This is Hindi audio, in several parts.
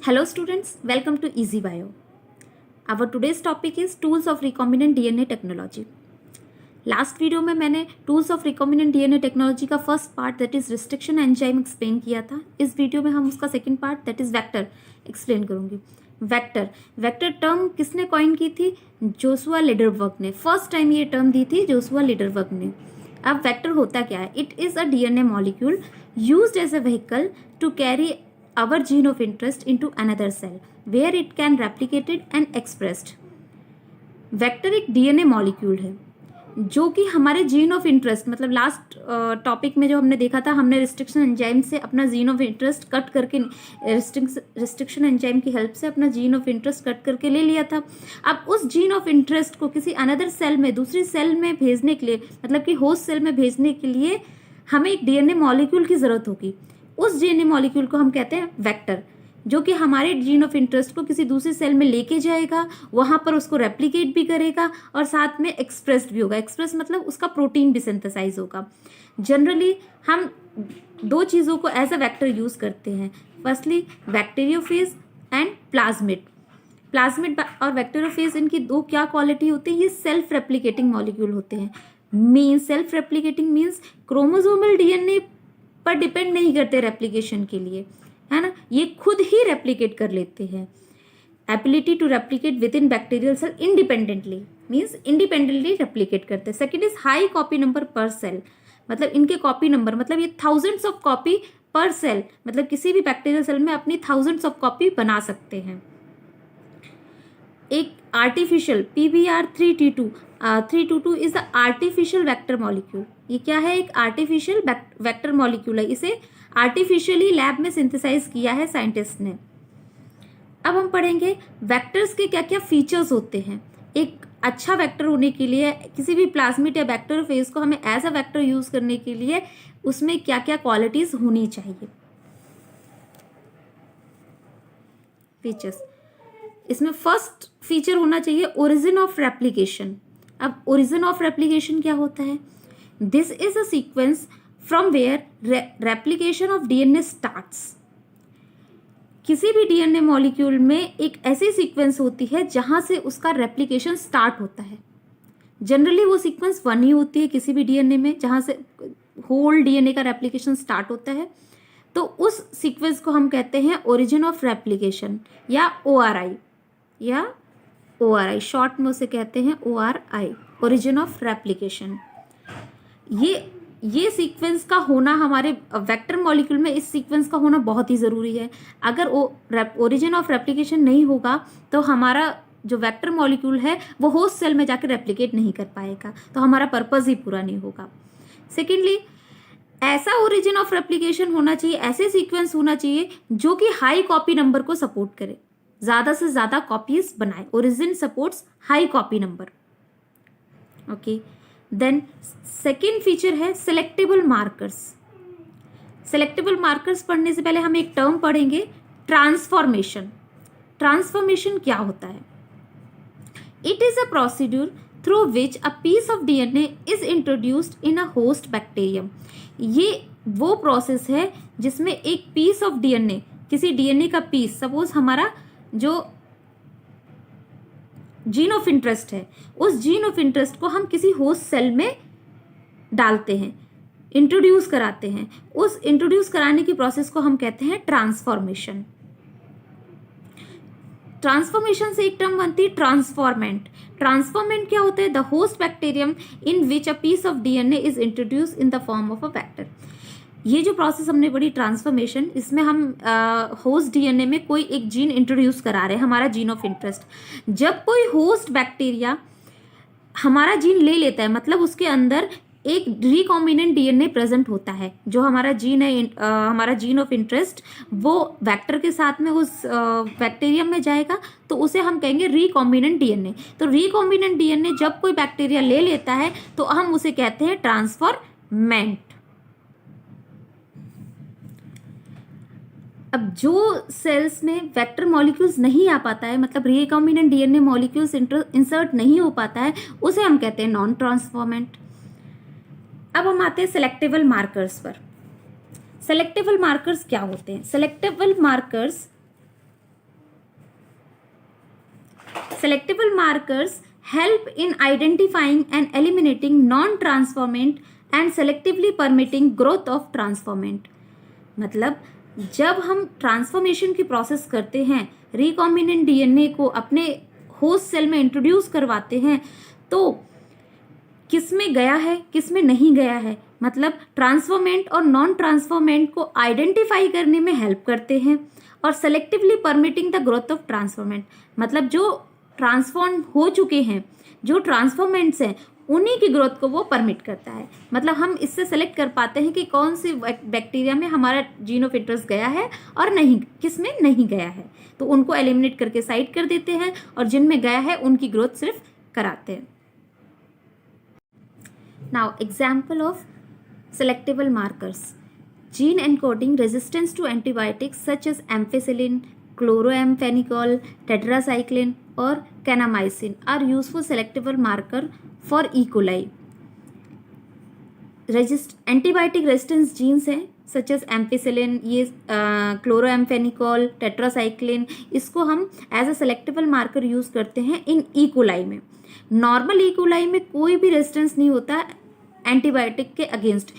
Hello students, welcome to Easy Bio. Our today's topic is tools of recombinant DNA technology. Last video में मैंने tools of recombinant DNA technology का first part that is restriction enzyme explain किया था. इस वीडियो में हम उसका second part that is vector explain करूंगी. वेक्टर टर्म किसने कॉइन की थी? जोशुआ लिडरबर्ग ने. फर्स्ट टाइम ये टर्म दी थी जोशुआ लिडरबर्ग ने. अब वेक्टर होता क्या है? It is a DNA molecule used as a vehicle to carry our gene of interest into another cell where it can replicated and expressed. Vector एक डीएनए मॉलिक्यूल है जो कि हमारे जीन ऑफ इंटरेस्ट, मतलब लास्ट टॉपिक में जो हमने देखा था, हमने रिस्ट्रिक्शन एंजाइम से अपना जीन ऑफ इंटरेस्ट कट करके रिस्ट्रिक्शन एंजाइम की हेल्प से अपना जीन ऑफ इंटरेस्ट कट करके ले लिया था. अब उस जीन ऑफ इंटरेस्ट को किसी अनदर सेल में, दूसरी सेल में भेजने के लिए, मतलब कि होस्ट सेल में भेजने के लिए हमें एक डीएनए मॉलिक्यूल की ज़रूरत होगी. उस डीएनए मॉलिक्यूल को हम कहते हैं वेक्टर, जो कि हमारे जीन ऑफ इंटरेस्ट को किसी दूसरी सेल में लेके जाएगा, वहाँ पर उसको रेप्लिकेट भी करेगा और साथ में एक्सप्रेस्ड भी होगा. एक्सप्रेस मतलब उसका प्रोटीन भी सिंथेसाइज होगा. जनरली हम दो चीज़ों को एज अ वेक्टर यूज़ करते हैं. Firstly bacteriophage and plasmid. Plasmid और बैक्टीरियोफेज, इनकी दो क्या क्वालिटी होती है? ये सेल्फ रेप्लिकेटिंग मॉलिक्यूल होते हैं. Means self replicating means chromosomal DNA पर डिपेंड नहीं करते रेप्लिकेशन के लिए, है ना. ये खुद ही रेप्लिकेट कर लेते हैं. Ability to replicate with in bacterial cell independently means independently replicate करते हैं. Second is high copy number per cell, मतलब इनके कॉपी नंबर, मतलब ये thousands of copy per cell, मतलब किसी भी बैक्टीरियल सेल में अपनी थाउजेंड्स ऑफ कॉपी बना सकते हैं. एक artificial PBr322 322 is the artificial vector molecule. ये क्या है? एक आर्टिफिशियल वेक्टर मॉलिक्यूल है. इसे आर्टिफिशियली लैब में सिंथेसाइज किया है साइंटिस्ट ने. अब हम पढ़ेंगे वेक्टर्स के क्या क्या फीचर्स होते हैं. एक अच्छा वेक्टर होने के लिए, किसी भी प्लाज्मिड या बैक्टीरियोफेज को हमें एज अ वेक्टर यूज करने के लिए उसमें क्या क्या क्वालिटीज होनी चाहिए. फीचर्स, इसमें फर्स्ट फीचर होना चाहिए ओरिजिन ऑफ रेप्लिकेशन. अब ओरिजिन ऑफ रेप्लिकेशन क्या होता है? This is a sequence from where replication of DNA starts. किसी भी डीएनए मॉलिक्यूल में एक ऐसी सीक्वेंस होती है जहां से उसका रेप्लिकेशन स्टार्ट होता है. जनरली वो सीक्वेंस 1 ही होती है किसी भी डीएनए में, जहां से होल डीएनए का रेप्लिकेशन स्टार्ट होता है. तो उस सीक्वेंस को हम कहते हैं ओरिजिन ऑफ रेप्लिकेशन या ORI शॉर्ट में उसे कहते हैं ORI, ओरिजिन ऑफ रेप्लिकेशन. ये सीक्वेंस का होना हमारे वेक्टर मॉलिक्यूल में, इस सीक्वेंस का होना बहुत ही ज़रूरी है. अगर ओरिजिन ऑफ रेप्लिकेशन नहीं होगा तो हमारा जो वेक्टर मॉलिक्यूल है वो होस्ट सेल में जाकर रेप्लिकेट नहीं कर पाएगा, तो हमारा पर्पज़ ही पूरा नहीं होगा. सेकेंडली, ऐसा ओरिजिन ऑफ रेप्लिकेशन होना चाहिए, ऐसे सीक्वेंस होना चाहिए जो कि हाई कॉपी नंबर को सपोर्ट करे, ज़्यादा से ज़्यादा कॉपीज बनाए. Origin supports high copy number. Okay, then second feature है सिलेक्टेबल मार्कर्स. सिलेक्टेबल मार्कर्स पढ़ने से पहले हम एक टर्म पढ़ेंगे, ट्रांसफॉर्मेशन. ट्रांसफॉर्मेशन क्या होता है? It is a procedure through which a piece of DNA is introduced in a host bacterium. ये वो प्रोसेस है जिसमें एक पीस ऑफ डीएनए, किसी डीएनए का पीस, सपोज हमारा जो जीन ऑफ इंटरेस्ट है, उस जीन ऑफ इंटरेस्ट को हम किसी होस्ट सेल में डालते हैं, इंट्रोड्यूस कराते हैं. उस इंट्रोड्यूस कराने की प्रोसेस को हम कहते हैं ट्रांसफॉर्मेशन. ट्रांसफॉर्मेशन से एक टर्म बनती है ट्रांसफॉर्मेंट. ट्रांसफॉर्मेंट क्या होता है? The host bacterium in which a piece of DNA is introduce in the form of a vector. ये जो प्रोसेस हमने पढ़ी ट्रांसफॉर्मेशन, इसमें हम होस्ट डीएनए में कोई एक जीन इंट्रोड्यूस करा रहे हैं, हमारा जीन ऑफ इंटरेस्ट. जब कोई होस्ट बैक्टीरिया हमारा जीन ले लेता है, मतलब उसके अंदर एक रिकॉम्बिनेंट डीएनए प्रेजेंट होता है, जो हमारा जीन है, हमारा जीन ऑफ इंटरेस्ट, वो वेक्टर के साथ में उस बैक्टीरियम में जाएगा, तो उसे हम कहेंगे रिकॉम्बिनेंट डीएनए. तो रिकॉम्बिनेंट डीएनए जब कोई बैक्टीरिया ले लेता है तो हम उसे कहते हैं ट्रांसफॉर्मेंट. अब जो सेल्स में वेक्टर मॉलिक्यूल्स नहीं आ पाता है, मतलब रिकॉम्बिनेंट डीएनए मॉलिक्यूल्स इंसर्ट नहीं हो पाता है, उसे हम कहते हैं नॉन ट्रांसफॉर्मेंट. अब हम आते हैं सेलेक्टेबल मार्कर्स पर. सेलेक्टेबल मार्कर्स क्या होते हैं? Selectable markers selectable markers help in identifying and eliminating non transformant and selectively permitting growth of transformant. मतलब जब हम ट्रांसफॉर्मेशन की प्रोसेस करते हैं, रिकॉम्बिनेंट डीएनए को अपने होस्ट सेल में इंट्रोड्यूस करवाते हैं, तो किस में गया है किस में नहीं गया है, मतलब ट्रांसफॉर्मेंट और नॉन ट्रांसफॉर्मेंट को आइडेंटिफाई करने में हेल्प करते हैं। और selectively permitting the growth of transformant, मतलब जो ट्रांसफॉर्म हो चुके हैं, जो ट्रांसफॉर्मेंट्स हैं, उन्हीं की ग्रोथ को वो परमिट करता है। मतलब हम इससे सेलेक्ट कर पाते हैं कि कौन सी बैक्टीरिया में हमारा जीन ऑफ इंटरेस्ट गया है और नहीं, किस में नहीं गया है, तो उनको एलिमिनेट करके साइड कर देते हैं और जिनमें गया है उनकी ग्रोथ सिर्फ कराते हैं। Now example of selectable markers, gene encoding resistance to antibiotics such as ampicillin, chloramphenicol, tetracycline और kanamycin are useful selectable marker for E coli. Antibiotic resistance genes हैं सच एज एम्फिसिलिन, ये क्लोरोएम्फेनिकोल, टेट्रासाइक्लिन, इसको हम as a selectable marker use करते हैं इन ई कोलाई में। नॉर्मल ई कोलाई में कोई भी रेजिस्टेंस नहीं होता एंटीबायोटिक के अगेंस्ट।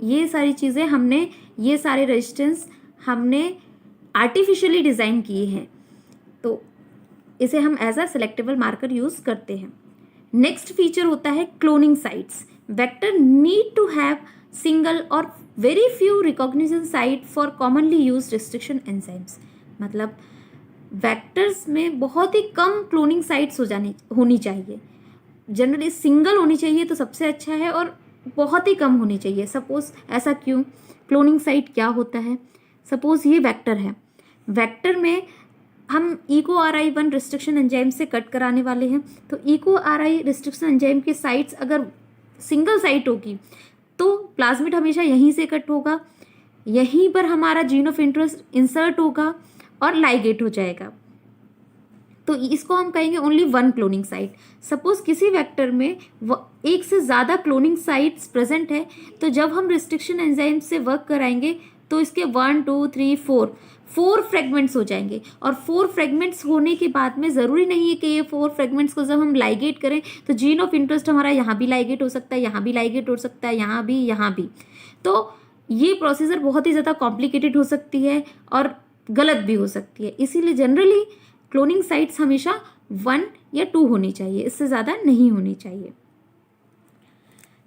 ये सारी चीज़ें हमने, ये सारे रेजिस्टेंस हमने आर्टिफिशियली डिज़ाइन किए हैं, तो इसे हम as a selectable marker use करते हैं। नेक्स्ट फीचर होता है cloning sites. Vector need to have single और very few recognition site for commonly use restriction enzymes. मतलब वेक्टर्स में बहुत ही कम क्लोनिंग साइट्स होनी चाहिए। जनरली सिंगल होनी चाहिए तो सबसे अच्छा है, और बहुत ही कम होनी चाहिए। सपोज ऐसा क्यों, क्लोनिंग साइट क्या होता है, सपोज ये वेक्टर है, वेक्टर में हम EcoRI1 रिस्ट्रिक्शन एंजाइम से कट कराने वाले हैं, तो EcoRI रिस्ट्रिक्शन एंजाइम की साइट्स अगर सिंगल साइट होगी तो प्लाज्मिड हमेशा यहीं से कट होगा, यहीं पर हमारा जीन ऑफ इंटरेस्ट इंसर्ट होगा और लाइगेट हो जाएगा, तो इसको हम कहेंगे only one cloning site. Suppose किसी वेक्टर में एक से ज़्यादा क्लोनिंग साइट्स प्रेजेंट है, तो जब हम रिस्ट्रिक्शन एंजाइम से वर्क कराएंगे तो इसके 1 2 3 4 फ्रेगमेंट्स हो जाएंगे। और 4 फ्रेगमेंट्स होने के बाद में ज़रूरी नहीं है कि ये 4 फ्रेगमेंट्स को जब हम लाइगेट करें तो जीन ऑफ इंटरेस्ट हमारा यहाँ भी लाइगेट हो सकता है, यहाँ भी लाइगेट हो सकता है, यहाँ भी, यहाँ भी। तो ये प्रोसीजर बहुत ही ज़्यादा कॉम्प्लिकेटेड हो सकती है और गलत भी हो सकती है। इसीलिए जनरली क्लोनिंग साइट्स हमेशा 1 या 2 होनी चाहिए, इससे ज़्यादा नहीं होनी चाहिए।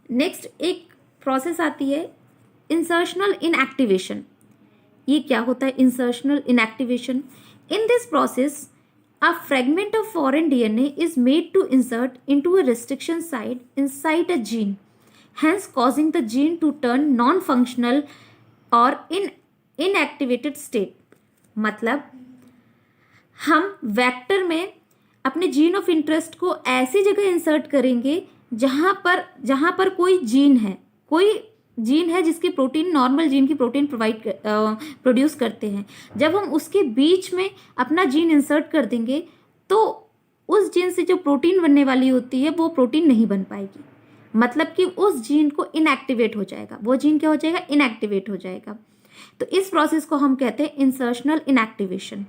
नेक्स्ट एक प्रोसेस आती है इंसर्शनल इनएक्टिवेशन। ये क्या होता है insertional inactivation? In this process a fragment of foreign DNA is made to insert into a restriction site inside a gene, hence causing the gene to turn non-functional or inactivated state। मतलब हम वेक्टर में अपने जीन ऑफ इंटरेस्ट को ऐसी जगह इंसर्ट करेंगे जहाँ पर कोई जीन है जिसकी प्रोटीन नॉर्मल जीन की प्रोटीन प्रोड्यूस करते हैं। जब हम उसके बीच में अपना जीन इंसर्ट कर देंगे तो उस जीन से जो प्रोटीन बनने वाली होती है वो प्रोटीन नहीं बन पाएगी, मतलब कि उस जीन को इनएक्टिवेट हो जाएगा, वो जीन क्या हो जाएगा, इनएक्टिवेट हो जाएगा। तो इस प्रोसेस को हम कहते हैं इंसर्शनल इनएक्टिवेशन।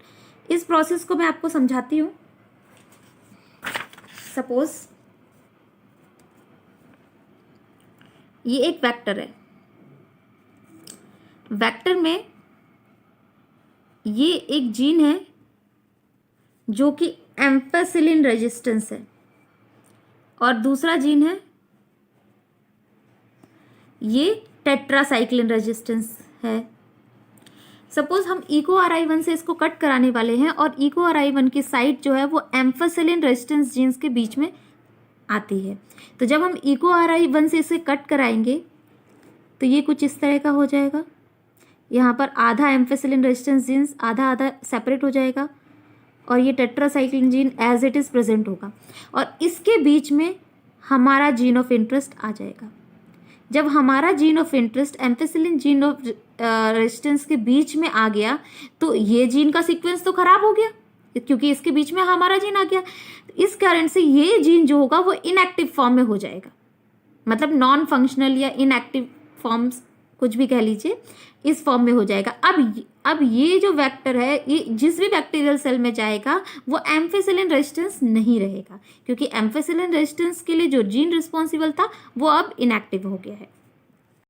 इस प्रोसेस को मैं आपको समझाती हूँ। सपोज ये एक वेक्टर है, वेक्टर में ये एक जीन है जो कि एम्फिसिलिन रेजिस्टेंस है और दूसरा जीन है ये टेट्रासाइक्लिन रेजिस्टेंस है। सपोज हम EcoRI1 से इसको कट कराने वाले हैं और EcoRI1 की साइट जो है वो एम्फिसिलिन रेजिस्टेंस जीन्स के बीच में आती है। तो जब हम EcoRI1 से इसे कट कराएंगे तो ये कुछ इस तरह का हो जाएगा। यहाँ पर आधा एम्फिसिलिन रेजिस्टेंस जीन्स आधा सेपरेट हो जाएगा और ये tetracycline gene as it is present होगा और इसके बीच में हमारा जीन ऑफ इंटरेस्ट आ जाएगा। जब हमारा gene of interest ampicillin gene of resistance के बीच में आ गया तो ये जीन का सीक्वेंस तो खराब हो गया क्योंकि इसके बीच में हमारा जीन आ गया। इस कारण से ये जीन जो होगा वो इनएक्टिव फॉर्म में हो जाएगा, मतलब नॉन फंक्शनल या इनएक्टिव फॉर्म्स कुछ भी कह लीजिए, इस फॉर्म में हो जाएगा। अब ये जो वेक्टर है, ये जिस भी बैक्टीरियल सेल में जाएगा वो एम्फिसिलिन रेजिस्टेंस नहीं रहेगा, क्योंकि एम्फिसिलिन रेजिस्टेंस के लिए जो जीन रिस्पॉन्सिबल था वो अब इनएक्टिव हो गया है।